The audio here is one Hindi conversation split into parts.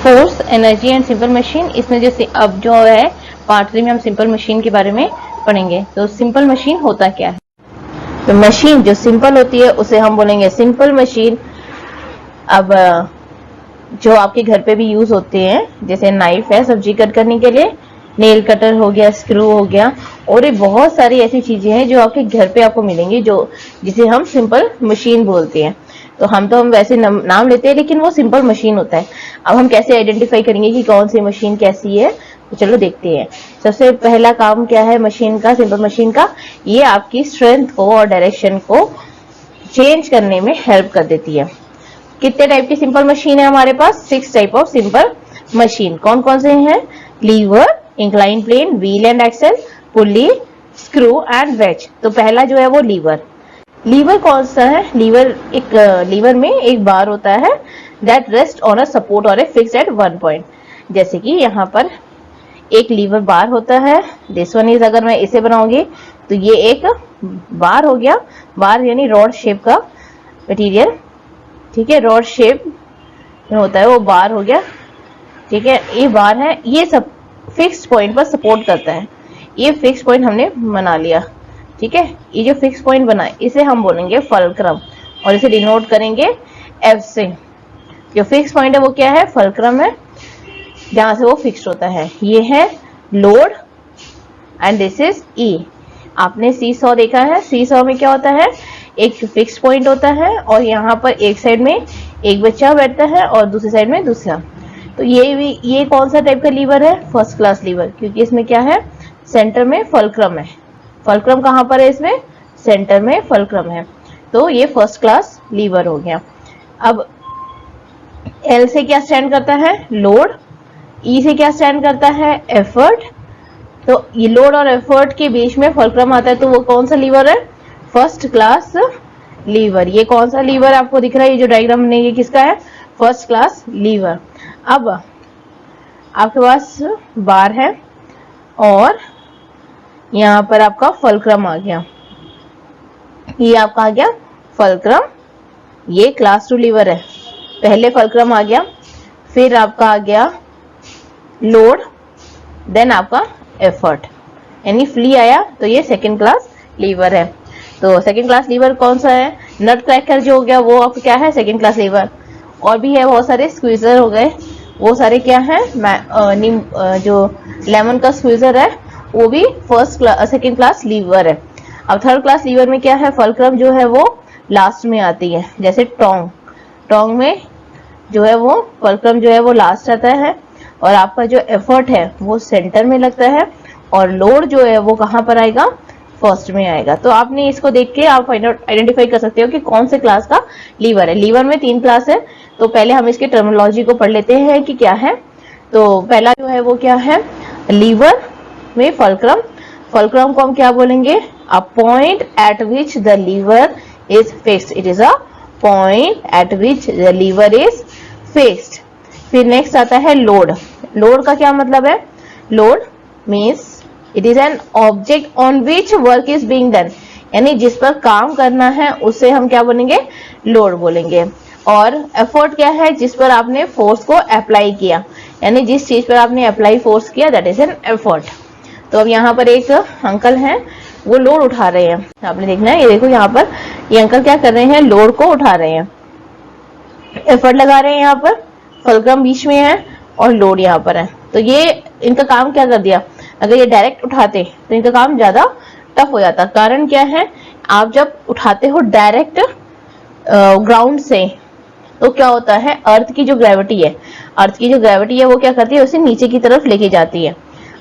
Force, energy and simple machine. इसमें जैसे अब जो है पार्ट 3 में हम सिंपल मशीन के बारे में पढ़ेंगे। तो सिंपल मशीन होता क्या है? तो मशीन जो सिंपल होती है उसे हम बोलेंगे सिंपल मशीन। अब जो आपके घर पे भी यूज होते हैं, जैसे नाइफ है सब्जी कट करने के लिए, नेल कटर हो गया, स्क्रू हो गया, और ये बहुत सारी ऐसी चीजें हैं जो आपके घर पे आपको मिलेंगी, जो जिसे हम सिंपल मशीन बोलते हैं। तो हम वैसे नाम लेते हैं, लेकिन वो सिंपल मशीन होता है। अब हम कैसे आइडेंटिफाई करेंगे कि कौन सी मशीन कैसी है? तो चलो देखते हैं। सबसे पहला काम क्या है मशीन का, सिंपल मशीन का? ये आपकी स्ट्रेंथ को और डायरेक्शन को चेंज करने में हेल्प कर देती है। कितने टाइप की सिंपल मशीन है हमारे पास? 6 टाइप ऑफ सिंपल मशीन। कौन कौन से हैं? Lever, incline plane, wheel and axle, pulley, screw and wedge. तो पहला जो है वो लीवर। लीवर कौन सा है? लीवर में एक बार होता है that rest on a support और a fixed at one point. जैसे कि यहाँ पर एक लीवर बार होता है। दिस वन इज, अगर मैं इसे बनाऊंगी तो ये एक बार हो गया। बार यानी रॉड शेप का मटेरियल, ठीक है, रॉड शेप में होता है वो बार हो गया, ठीक है। ये बार है, ये सब फिक्स पॉइंट पर सपोर्ट करता है। ये फिक्स पॉइंट हमने बना लिया, ठीक है। ये जो फिक्स पॉइंट बना है इसे हम बोलेंगे फल्क्रम, और इसे डिनोट करेंगे एफ से। जो फिक्स पॉइंट है वो क्या है? फल्क्रम है, जहां से वो फिक्स होता है। ये है लोड एंड दिस इज ई। आपने सी सॉ देखा है। सी सॉ में क्या होता है? एक फिक्स पॉइंट होता है और यहाँ पर एक साइड में एक बच्चा बैठता है और दूसरी साइड में दूसरा। तो ये कौन सा टाइप का लीवर है? फर्स्ट क्लास लीवर, क्योंकि इसमें क्या है? सेंटर में फल्क्रम है। फल्क्रम कहाँ पर है? इसमें सेंटर में फल्क्रम है। तो ये फर्स्ट क्लास लीवर हो गया। अब एल से क्या स्टैंड करता है? लोड। ई से क्या स्टैंड करता है? एफर्ट। तो ये लोड और एफर्ट के बीच में फल्क्रम आता है, तो वो कौन सा लीवर है? First class lever. ये कौन सा लीवर आपको दिख रहा है? ये जो डायग्राम में ये किसका है? First class lever. अब आपके पास बार है और यहाँ पर आपका फल्क्रम आ गया। ये आपका आ गया फल्क्रम। ये क्लास 2 लीवर है। पहले फल्क्रम आ गया, फिर आपका आ गया लोड, देन आपका एफर्ट, यानी फ्ली आया। तो ये सेकेंड क्लास लीवर है। तो सेकेंड क्लास लीवर कौन सा है? नट क्रैकर जो हो गया वो आपका क्या है? Second class lever. और भी है बहुत सारे, स्क्वीजर हो गए, वो सारे क्या है? जो लेमन का स्क्वीजर है वो भी सेकेंड क्लास लीवर है। अब थर्ड क्लास लीवर में क्या है? फल्क्रम जो है वो लास्ट में आती है। जैसे टोंग में जो है वो फल्क्रम जो है वो लास्ट आता है, और आपका जो एफर्ट है वो सेंटर में लगता है, और लोड जो है वो कहाँ पर आएगा? फर्स्ट में आएगा। तो आपने इसको देख के आप आइडेंटिफाई कर सकते हो कि कौन से क्लास का लीवर है। लीवर में 3 क्लास है, तो पहले हम इसके टर्मिनोलॉजी को पढ़ लेते हैं कि क्या है। तो पहला जो है वो क्या है? लीवर में फल्क्रम। फल्क्रम को हम क्या बोलेंगे? A point at which the lever is fixed. It is a point at which the lever is fixed. फिर नेक्स्ट आता है लोड। लोड का क्या मतलब है? Load means it is an object on which work is being done, यानी जिस पर काम करना है उसे हम क्या बोलेंगे? लोड बोलेंगे। और एफर्ट क्या है? जिस पर आपने फोर्स को अप्लाई किया, यानी जिस चीज पर आपने अप्लाई फोर्स किया, दैट इज एन एफर्ट। तो अब यहाँ पर एक अंकल हैं, वो लोड उठा रहे हैं। आपने देखना है, ये देखो यहाँ पर ये अंकल क्या कर रहे हैं? लोड को उठा रहे हैं, एफर्ट लगा रहे हैं। यहाँ पर फल्क्रम बीच में है और लोड यहाँ पर है। तो ये इनका काम क्या कर दिया? अगर ये डायरेक्ट उठाते तो इनका काम ज्यादा टफ हो जाता। कारण क्या है? आप जब उठाते हो डायरेक्ट ग्राउंड से, तो क्या होता है? अर्थ की जो ग्रेविटी है वो क्या करती है? उसे नीचे की तरफ लेके जाती है।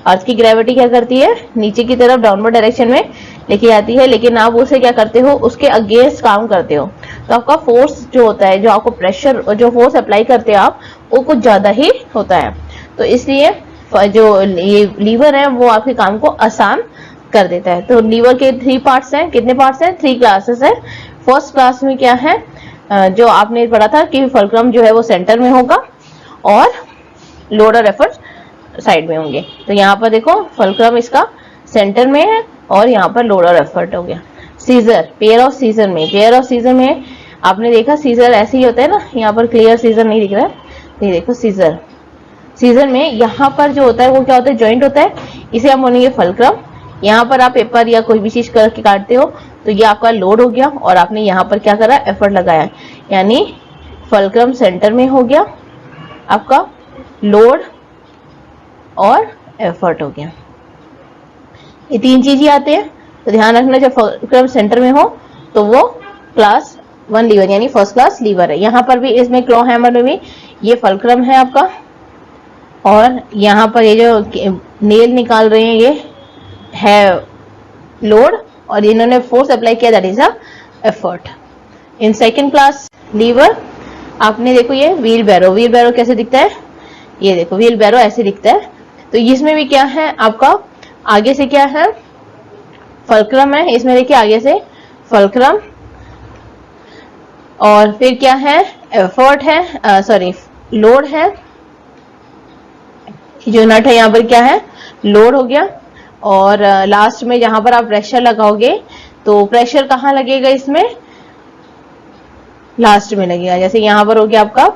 अर्थ की ग्रेविटी क्या करती है? नीचे की तरफ डाउनवर्ड डायरेक्शन में लेके जाती है। लेकिन आप उसे क्या करते हो? उसके अगेंस्ट काम करते हो, तो आपका फोर्स जो होता है, जो आपको प्रेशर, जो फोर्स अप्लाई करते हो आप, वो कुछ ज्यादा ही होता है। तो इसलिए जो ये लीवर है वो आपके काम को आसान कर देता है। तो लीवर के 3 पार्ट्स हैं। कितने पार्ट्स हैं? 3 क्लासेस है। फर्स्ट क्लास में क्या है? जो आपने पढ़ा था कि फल्क्रम जो है वो सेंटर में होगा और लोड और एफर्ट साइड में होंगे। तो यहाँ पर देखो फल्क्रम इसका सेंटर में है और यहाँ पर लोड और एफर्ट हो गया। सीजर, पेयर ऑफ सीजर में आपने देखा सीजर ऐसे ही होता है ना। यहाँ पर क्लियर सीजर नहीं दिख रहा है, ये देखो सीजर, सीजर में यहाँ पर जो होता है वो क्या होता है, जॉइंट होता है, इसे हम बोलेंगे फल्क्रम। यहाँ पर आप पेपर या कोई भी चीज करके काटते हो तो ये आपका लोड हो गया, और आपने यहाँ पर क्या करा, एफर्ट लगाया, यानी फल्क्रम सेंटर में हो गया आपका लोड और एफर्ट हो गया। ये तीन चीज ही आते हैं, तो ध्यान रखना जब फल्क्रम सेंटर में हो तो वो क्लास 1 लीवर यानी फर्स्ट क्लास लीवर है। यहाँ पर भी इसमें क्लॉ हैमर में भी ये फल्क्रम है आपका, और यहाँ पर ये जो नेल निकाल रहे हैं ये है लोड, और इन्होंने फोर्स अप्लाई किया, that is a effort. In second class lever आपने देखो ये व्हील बैरो, व्हील बैरो कैसे दिखता है, ये देखो व्हील बैरो ऐसे दिखता है। तो इसमें भी क्या है आपका, आगे से क्या है फल्क्रम है, इसमें देखिए आगे से फल्क्रम, और फिर क्या है एफर्ट है, सॉरी लोड है, जो नट है यहाँ पर क्या है लोड हो गया, और लास्ट में जहां पर आप प्रेशर लगाओगे तो प्रेशर कहाँ लगेगा, इसमें लास्ट में लगेगा। जैसे यहाँ पर हो गया आपका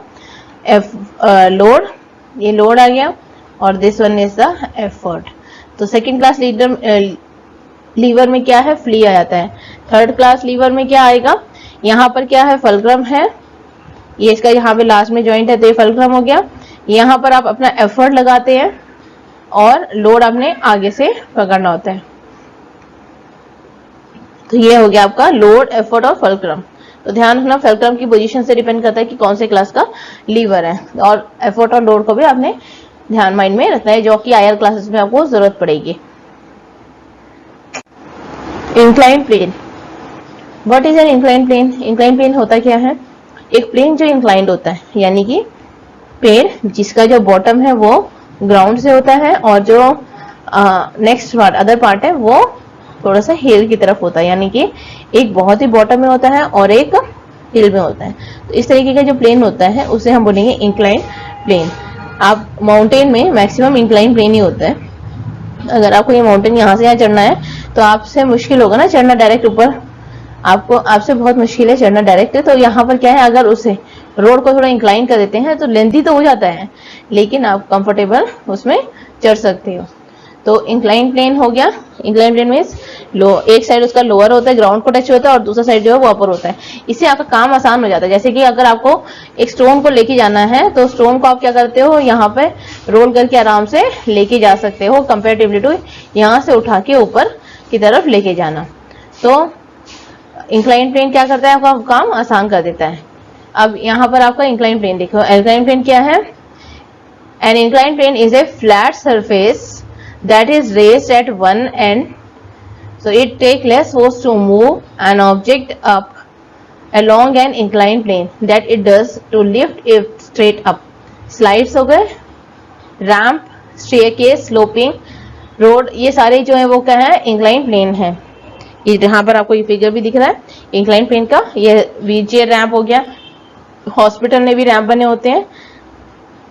लोड, ये लोड आ गया, और this one is the effort. तो सेकंड क्लास लीवर में क्या है, फ्ली आ जाता है। थर्ड क्लास लीवर में क्या आएगा, यहाँ पर क्या है फल्क्रम है, ये इसका यहाँ पे लास्ट में जॉइंट है तो ये फल्क्रम हो गया। यहाँ पर आप अपना एफर्ट लगाते हैं और लोड आपने आगे से पकड़ना होता है। तो ये हो गया आपका लोड, एफर्ट और फल्क्रम। तो ध्यान रखना फल्क्रम की पोजीशन से डिपेंड करता है कि कौन से क्लास का लीवर है, और एफर्ट और लोड को भी आपने ध्यान माइंड में रखना है, जो कि हायर क्लासेस में आपको जरूरत पड़ेगी। Incline plane, what is an incline plane? Incline plane होता क्या है, एक प्लेन जो इंक्लाइंड होता है, यानी कि पेड़ जिसका जो बॉटम है वो ग्राउंड से होता है, और जो नेक्स्ट पार्ट अदर पार्ट है वो थोड़ा सा हिल की तरफ होता है, यानी कि एक बहुत ही बॉटम में होता है और एक हिल में होता है। तो इस तरीके का जो प्लेन होता है उसे हम बोलेंगे इंक्लाइन प्लेन। आप माउंटेन में मैक्सिमम इंक्लाइन प्लेन ही होता है। अगर आपको ये माउंटेन यहाँ से यहाँ चढ़ना है तो आपसे मुश्किल होगा ना चढ़ना डायरेक्ट ऊपर, आपसे बहुत मुश्किल है चढ़ना डायरेक्ट। तो यहाँ पर क्या है, अगर उसे रोड को थोड़ा इंक्लाइन कर देते हैं तो लेंथी तो हो जाता है, लेकिन आप कंफर्टेबल उसमें चढ़ सकते हो। तो इंक्लाइन प्लेन हो गया। इंक्लाइन प्लेन मीन्स एक साइड उसका लोअर होता है, ग्राउंड को टच होता है, और दूसरा साइड जो है वो अपर होता है। इससे आपका काम आसान हो जाता है। जैसे कि अगर आपको एक स्टोन को लेके जाना है तो स्टोन को आप क्या करते हो, यहाँ पे रोल करके आराम से लेके जा सकते हो, कंपेरेटिवली टू यहाँ से उठा के ऊपर की तरफ लेके जाना। तो इंक्लाइन प्लेन क्या करता है, आपका काम आसान कर देता है। अब यहाँ पर आपका इंक्लाइन प्लेन देखो, इंक्लाइन प्लेन क्या है, an incline plane is a flat surface that is raised at one end, so it take less force to move an object up along an inclined plane that it does to lift it straight up. Slides हो गए, रैम्प, स्टेयरकेस, स्लोपिंग रोड, ये सारे जो है वो क्या है इंक्लाइन प्लेन है। यहाँ पर आपको ये फिगर भी दिख रहा है इंक्लाइन प्लेन का। ये व्हीलचेयर रैम्प हो गया, हॉस्पिटल में भी रैम्प बने होते हैं,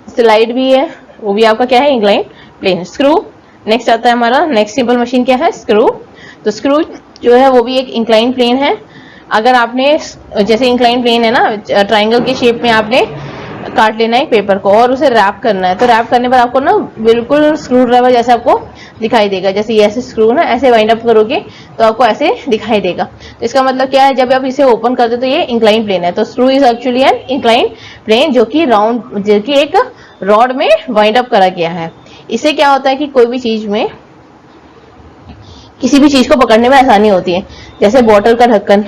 स्लाइड भी है, वो भी आपका क्या है इंक्लाइन प्लेन। स्क्रू नेक्स्ट आता है हमारा, नेक्स्ट सिंपल मशीन क्या है, स्क्रू। तो स्क्रू जो है वो भी एक इंक्लाइन प्लेन है। अगर आपने जैसे इंक्लाइन प्लेन है ना, ट्राइंगल के शेप में आपने काट लेना है पेपर को और उसे रैप करना है, तो रैप करने पर आपको ना बिल्कुल स्क्रू ड्राइवर जैसे आपको दिखाई देगा। जैसे ये ऐसे स्क्रू ना ऐसे वाइंड अप करोगे तो आपको ऐसे दिखाई देगा। तो इसका मतलब क्या है, जब आप इसे ओपन करते हो तो ये इंक्लाइन प्लेन है। तो screw is actually an incline plane जो कि राउंड, जो कि एक रॉड में वाइंड अप करा गया है। इससे क्या होता है कि कोई भी चीज में, किसी भी चीज को पकड़ने में आसानी होती है। जैसे बोतल का ढक्कन,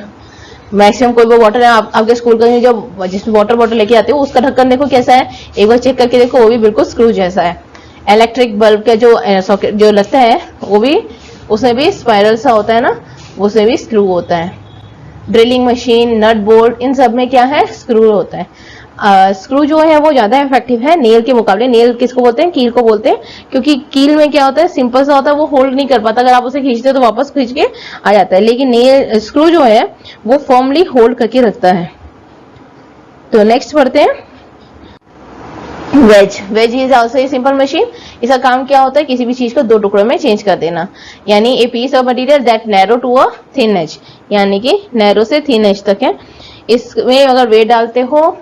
मैक्सिमम कोई भी वाटर है आपके स्कूल का जो जिसमें वाटर बॉटल लेके आते हो उसका ढक्कन देखो कैसा है, एक बार चेक करके देखो, वो भी बिल्कुल स्क्रू जैसा है। इलेक्ट्रिक बल्ब का जो सॉकेट जो लगता है वो भी, उसमें भी स्पाइरल सा होता है ना, उसमें भी स्क्रू होता है। ड्रिलिंग मशीन, नट बोल्ट, इन सब में क्या है स्क्रू होता है। स्क्रू जो है वो ज्यादा इफेक्टिव है नेल के मुकाबले। नेल किसको बोलते हैं, कील को बोलते हैं, क्योंकि कील में क्या होता है सिंपल सा होता है, वो होल्ड नहीं कर पाता, अगर आप उसे खींचते हो तो वापस खींच के आ जाता है, लेकिन नेल स्क्रू जो है वो फर्मली होल्ड करके रखता है। तो नेक्स्ट पढ़ते हैं wedge. Wedge is also a simple machine. इसका काम क्या होता है, किसी भी चीज को दो टुकड़ों में चेंज कर देना, यानी a piece of material that narrow to a thin edge, यानी कि नैरो से थिन एज तक है। इसमें अगर वेट डालते हो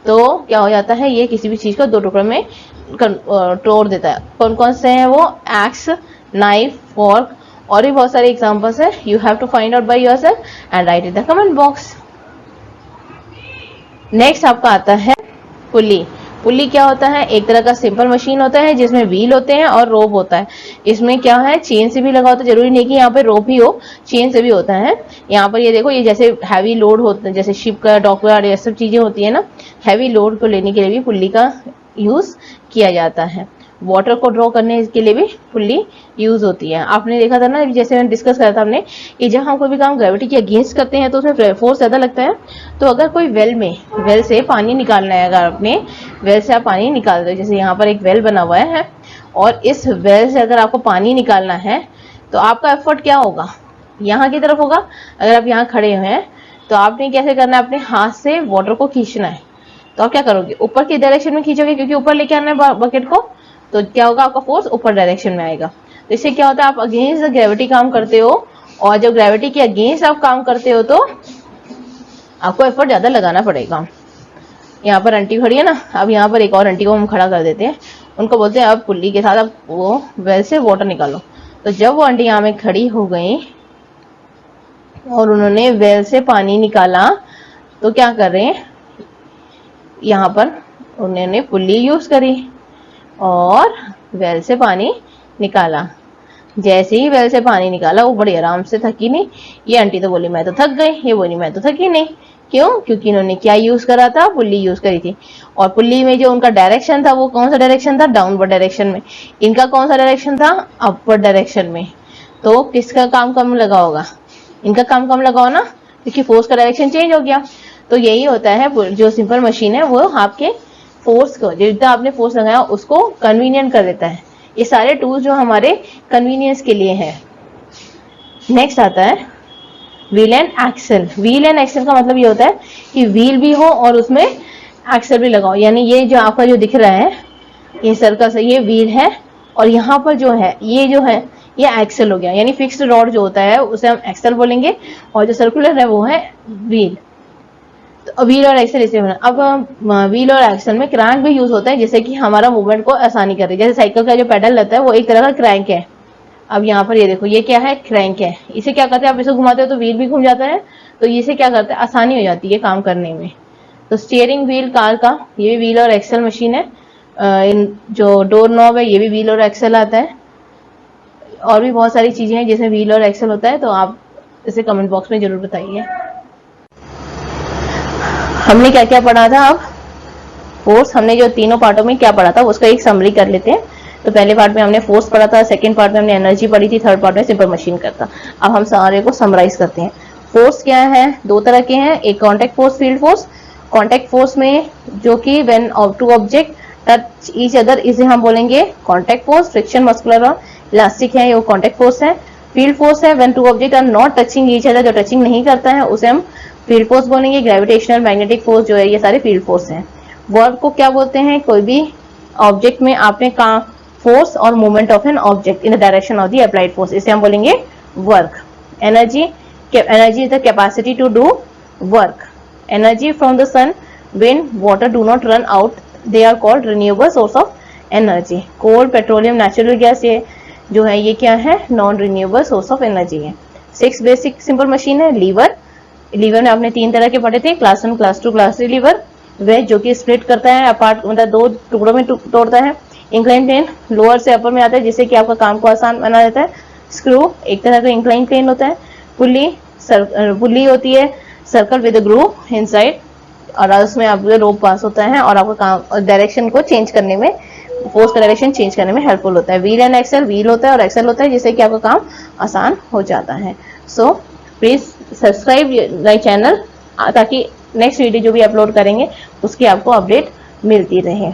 तो क्या हो जाता है, ये किसी भी चीज को दो टुकड़ों में तोड़ देता है। कौन कौन से हैं वो? एक्स, नाइफ, फॉर्क, और भी बहुत सारे एग्जांपल्स है। You have to find out by yourself and write in the comment box. Next आपका आता है पुली। पुली क्या होता है? एक तरह का सिंपल मशीन होता है जिसमें व्हील होते हैं और रोप होता है। इसमें क्या है, चेन से भी लगा होता है, जरूरी नहीं कि यहाँ पे रोप ही हो, चेन से भी होता है। यहाँ पर ये देखो, ये जैसे हैवी लोड होता है, जैसे शिप का, डॉकयार्ड, ये सब चीजें होती है ना, हैवी लोड को लेने के लिए भी पुल्ली का यूज किया जाता है। वाटर को ड्रॉ करने के लिए भी पुल्ली यूज होती है। आपने देखा था ना, जैसे मैंने डिस्कस करा था हमने, कि जब हम कोई भी काम ग्रेविटी के अगेंस्ट करते हैं तो उसमें फोर्स ज्यादा लगता है। तो अगर कोई वेल से पानी निकालना है, अगर आपने वेल से आप पानी निकाल रहे हो, जैसे यहाँ पर एक वेल बना हुआ है और इस वेल से अगर आपको पानी निकालना है तो आपका एफर्ट क्या होगा? यहाँ की तरफ होगा। अगर आप यहाँ खड़े हुए हैं तो आपने कैसे करना है, अपने हाथ से वाटर को खींचना है। तो आप क्या करोगे? ऊपर की डायरेक्शन में खींचोगे, क्योंकि ऊपर लेके आना है बकेट को। तो क्या होगा, आपका फोर्स ऊपर डायरेक्शन में आएगा। तो इससे क्या होता है, आप अगेंस्ट ग्रेविटी काम करते हो, और जब ग्रेविटी के अगेंस्ट आप काम करते हो तो आपको एफर्ट ज्यादा लगाना पड़ेगा। यहाँ पर आंटी खड़ी है ना, अब यहाँ पर एक और आंटी को हम खड़ा कर देते हैं, उनको बोलते हैं अब पुल्ली के साथ अब वो वेल से वाटर निकालो। तो जब वो आंटी यहाँ में खड़ी हो गई और उन्होंने वेल से पानी निकाला, तो क्या कर रहे हैं, यहाँ पर उन्होंने पुल्ली यूज करी और वेल से पानी निकाला। जैसे ही वेल से पानी निकाला, वो बड़ी आराम से, थकी नहीं। ये आंटी तो बोली मैं तो थक गई, ये बोली मैं तो थकी नहीं। क्यों? क्योंकि इन्होंने क्या यूज करा था, पुल्ली यूज करी थी। और पुल्ली में जो उनका डायरेक्शन था वो कौन सा डायरेक्शन था? डाउनवर्ड डायरेक्शन में। इनका कौन सा डायरेक्शन था? अपवर्ड डायरेक्शन में। तो किसका काम कम लगा होगा? इनका काम कम लगा हो ना, क्योंकि फोर्स का डायरेक्शन चेंज हो गया। तो यही होता है, जो सिंपल मशीन है वो आपके फोर्स को, जितना आपने फोर्स लगाया उसको कन्वीनियंट कर देता है। ये सारे टूल्स जो हमारे कन्वीनियंस के लिए है। नेक्स्ट आता है wheel and axle. Wheel and axle का मतलब ये होता है कि व्हील भी हो और उसमें एक्सल भी लगाओ। यानी ये जो आपका जो दिख रहा है, ये सर्कल से, ये व्हील है, और यहाँ पर जो है ये एक्सल हो गया। यानी फिक्स्ड रॉड जो होता है उसे हम एक्सल बोलेंगे, और जो सर्कुलर है वो है व्हील। तो व्हील और एक्सल इसे बना। अब व्हील और एक्सल में क्रैंक भी यूज होता है, जैसे कि हमारा मूवमेंट को आसानी करे। जैसे साइकिल का जो पेडल रहता है वो एक तरह का क्रैंक है। अब यहाँ पर ये देखो, ये क्या है? क्रैंक है। इसे क्या करते हैं, आप इसे घुमाते हो तो व्हील भी घूम जाता है, तो इसे क्या करते हैं, आसानी हो जाती है काम करने में। तो स्टीयरिंग व्हील कार का, ये भी व्हील और एक्सल मशीन है। जो डोर नॉब है ये भी व्हील और एक्सल आता है। और भी बहुत सारी चीजें हैं जिसमें व्हील और एक्सल होता है, तो आप इसे कमेंट बॉक्स में जरूर बताइए। हमने क्या क्या पढ़ा था? अब फोर्स, हमने जो तीनों पार्टों में क्या पढ़ा था उसका एक समरी कर लेते हैं। तो पहले पार्ट में हमने फोर्स पढ़ा था, सेकंड पार्ट में हमने एनर्जी पढ़ी थी, थर्ड पार्ट में सिंपल मशीन करता। अब हम सारे को समराइज करते हैं। फोर्स क्या है? दो तरह के हैं, एक contact force, field force. Contact force में जो कि when two object touch each other, इसे हम बोलेंगे कॉन्टेक्ट फोर्स। फ्रिक्शन, मस्कुलर और इलास्टिक है, ये कॉन्टेक्ट फोर्स है। फील्ड फोर्स है when two object are not touching each other, जो टचिंग नहीं करता है उसे हम फील्ड फोर्स बोलेंगे। ग्रेविटेशनल, मैग्नेटिक फोर्स जो है, ये सारे फील्ड फोर्स हैं। वर्क को क्या बोलते हैं? कोई भी ऑब्जेक्ट में आपने काम, फोर्स और movement of an object in the direction of the applied force, इसे हम बोलेंगे work. Energy, energy is the capacity to do work. Energy from the sun, wind, water do not run out, they are called renewable source of energy. Coal, petroleum, natural gas, ये जो है ये क्या है? Non renewable source of energy है। 6 बेसिक सिंपल मशीन है। लीवर, लीवर में आपने 3 तरह के पढ़े थे, क्लास 1, क्लास 2, क्लास 3 लीवर। वह जो कि स्प्लिट करता है, अपार्ट, मतलब 2 टुकड़ों में तोड़ता है। इंक्लाइन प्लेन लोअर से अपर में आता है, जिससे कि आपका काम को आसान बना देता है। स्क्रू एक तरह का इंक्लाइन प्लेन होता है। पुल्ली, पुल्ली होती है सर्कल विद ग्रूव इनसाइड, और उसमें आपका रोप पास होता है और आपका काम डायरेक्शन को चेंज करने में, फोर्स का डायरेक्शन चेंज करने में हेल्पफुल होता है। व्हील एंड एक्सल, व्हील होता है और एक्सल होता है, जिससे कि आपका काम आसान हो जाता है। So please subscribe my channel, ताकि नेक्स्ट वीडियो जो भी अपलोड करेंगे उसकी आपको अपडेट मिलती रहे।